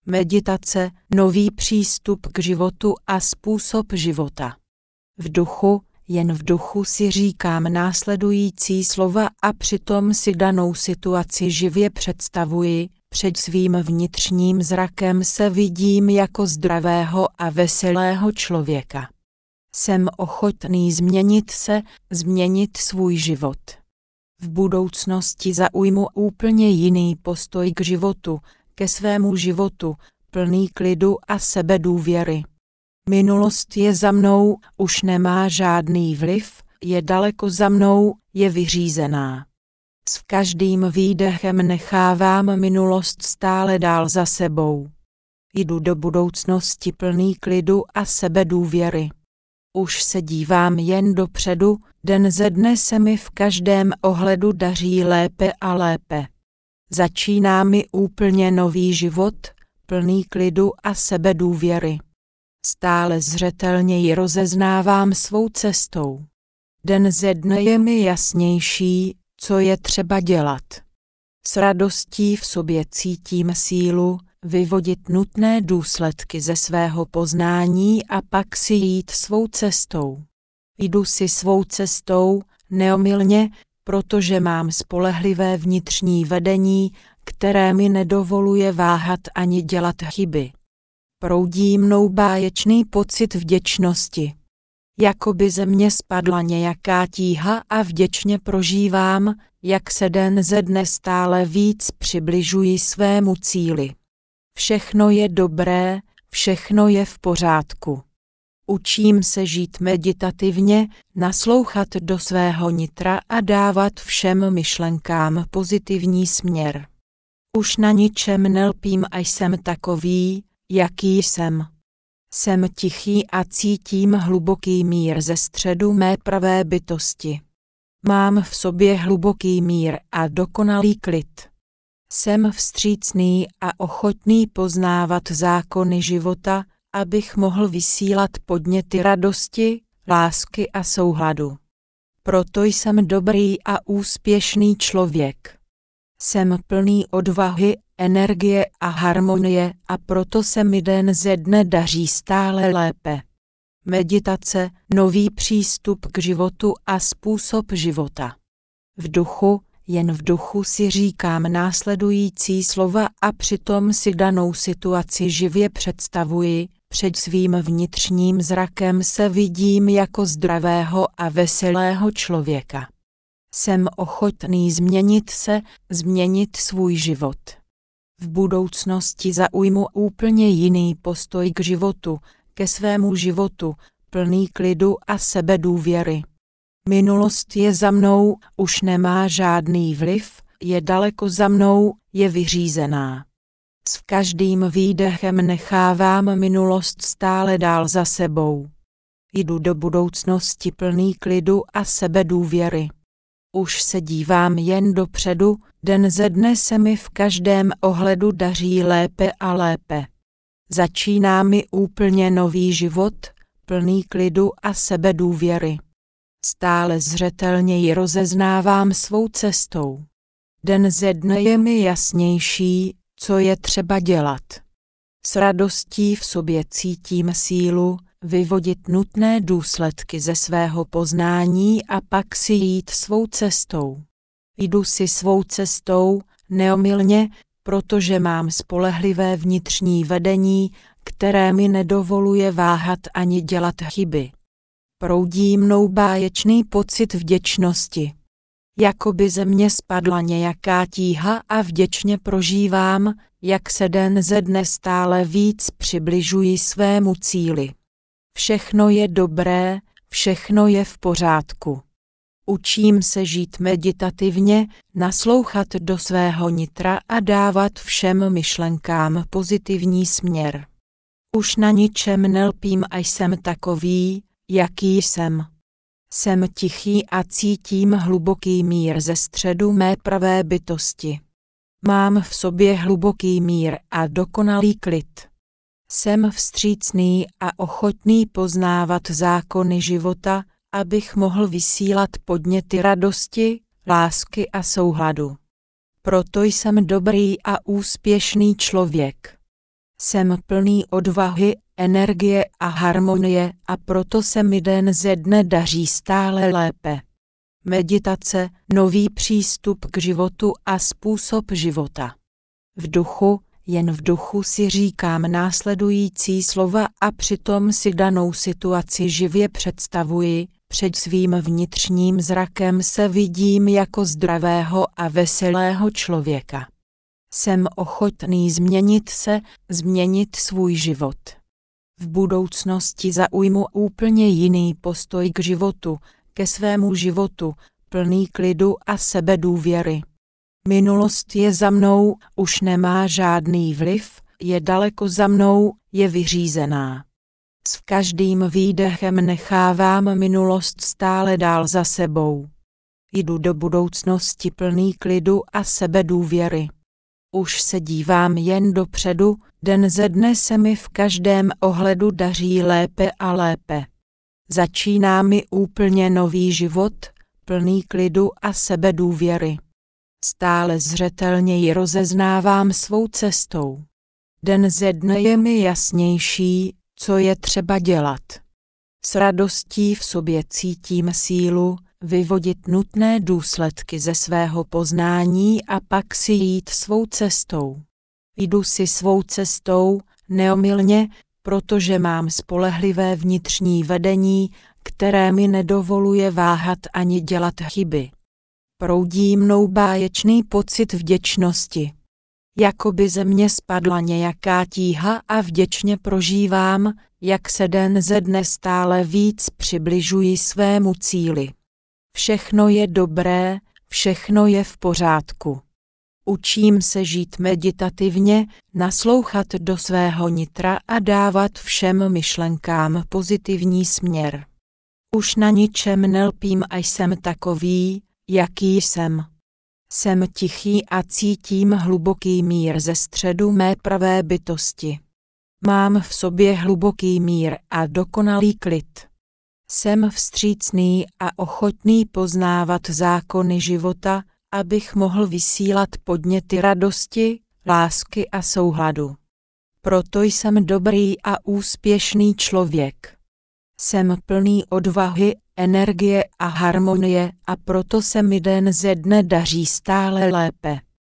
Meditace, nový přístup k životu a způsob života. V duchu, jen v duchu si říkám následující slova a přitom si danou situaci živě představuji, před svým vnitřním zrakem se vidím jako zdravého a veselého člověka. Jsem ochotný změnit se, změnit svůj život. V budoucnosti zaujmu úplně jiný postoj k životu, ke svému životu, plný klidu a sebedůvěry. Minulost je za mnou, už nemá žádný vliv, je daleko za mnou, je vyřízená. S každým výdechem nechávám minulost stále dál za sebou. Jdu do budoucnosti plný klidu a sebedůvěry. Už se dívám jen dopředu, den ze dne se mi v každém ohledu daří lépe a lépe. Začíná mi úplně nový život, plný klidu a sebedůvěry. Stále zřetelněji rozeznávám svou cestou. Den ze dne je mi jasnější, co je třeba dělat. S radostí v sobě cítím sílu, vyvodit nutné důsledky ze svého poznání a pak si jít svou cestou. Jdu si svou cestou, neomylně, protože mám spolehlivé vnitřní vedení, které mi nedovoluje váhat ani dělat chyby. Proudí mnou báječný pocit vděčnosti. Jakoby ze mě spadla nějaká tíha a vděčně prožívám, jak se den ze dne stále víc přibližuji svému cíli. Všechno je dobré, všechno je v pořádku. Učím se žít meditativně, naslouchat do svého nitra a dávat všem myšlenkám pozitivní směr. Už na ničem nelpím a jsem takový, jaký jsem. Jsem tichý a cítím hluboký mír ze středu mé pravé bytosti. Mám v sobě hluboký mír a dokonalý klid. Jsem vstřícný a ochotný poznávat zákony života, abych mohl vysílat podněty radosti, lásky a souhladu. Proto jsem dobrý a úspěšný člověk. Jsem plný odvahy, energie a harmonie a proto se mi den ze dne daří stále lépe. Meditace, nový přístup k životu a způsob života. V duchu, jen v duchu si říkám následující slova a přitom si danou situaci živě představuji, před svým vnitřním zrakem se vidím jako zdravého a veselého člověka. Jsem ochotný změnit se, změnit svůj život. V budoucnosti zaujmu úplně jiný postoj k životu, ke svému životu, plný klidu a sebedůvěry. Minulost je za mnou, už nemá žádný vliv, je daleko za mnou, je vyřízená. S každým výdechem nechávám minulost stále dál za sebou. Jdu do budoucnosti plný klidu a sebedůvěry. Už se dívám jen dopředu, den ze dne se mi v každém ohledu daří lépe a lépe. Začíná mi úplně nový život, plný klidu a sebedůvěry. Stále zřetelněji rozeznávám svou cestou. Den ze dne je mi jasnější, co je třeba dělat. S radostí v sobě cítím sílu, vyvodit nutné důsledky ze svého poznání a pak si jít svou cestou. Jdu si svou cestou, neomylně, protože mám spolehlivé vnitřní vedení, které mi nedovoluje váhat ani dělat chyby. Proudí mnou báječný pocit vděčnosti. Jakoby ze mě spadla nějaká tíha a vděčně prožívám, jak se den ze dne stále víc přibližuji svému cíli. Všechno je dobré, všechno je v pořádku. Učím se žít meditativně, naslouchat do svého nitra a dávat všem myšlenkám pozitivní směr. Už na ničem nelpím a jsem takový, jaký jsem. Jsem tichý a cítím hluboký mír ze středu mé pravé bytosti. Mám v sobě hluboký mír a dokonalý klid. Jsem vstřícný a ochotný poznávat zákony života, abych mohl vysílat podněty radosti, lásky a souhladu. Proto jsem dobrý a úspěšný člověk. Jsem plný odvahy, energie a harmonie a proto se mi den ze dne daří stále lépe. Meditace, nový přístup k životu a způsob života. V duchu, jen v duchu si říkám následující slova a přitom si danou situaci živě představuji, před svým vnitřním zrakem se vidím jako zdravého a veselého člověka. Jsem ochotný změnit se, změnit svůj život. V budoucnosti zaujmu úplně jiný postoj k životu, ke svému životu, plný klidu a sebedůvěry. Minulost je za mnou, už nemá žádný vliv, je daleko za mnou, je vyřízená. S každým výdechem nechávám minulost stále dál za sebou. Jdu do budoucnosti plný klidu a sebedůvěry. Už se dívám jen dopředu, den ze dne se mi v každém ohledu daří lépe a lépe. Začíná mi úplně nový život, plný klidu a sebedůvěry. Stále zřetelněji rozeznávám svou cestou. Den ze dne je mi jasnější, co je třeba dělat. S radostí v sobě cítím sílu, vyvodit nutné důsledky ze svého poznání a pak si jít svou cestou. Jdu si svou cestou, neomylně, protože mám spolehlivé vnitřní vedení, které mi nedovoluje váhat ani dělat chyby. Proudí mnou báječný pocit vděčnosti. Jakoby ze mě spadla nějaká tíha a vděčně prožívám, jak se den ze dne stále víc přibližuji svému cíli. Všechno je dobré, všechno je v pořádku. Učím se žít meditativně, naslouchat do svého nitra a dávat všem myšlenkám pozitivní směr. Už na ničem nelpím a jsem takový, jaký jsem. Jsem tichý a cítím hluboký mír ze středu mé pravé bytosti. Mám v sobě hluboký mír a dokonalý klid. Jsem vstřícný a ochotný poznávat zákony života, abych mohl vysílat podněty radosti, lásky a souhladu. Proto jsem dobrý a úspěšný člověk. Jsem plný odvahy, energie a harmonie a proto se mi den ze dne daří stále lépe.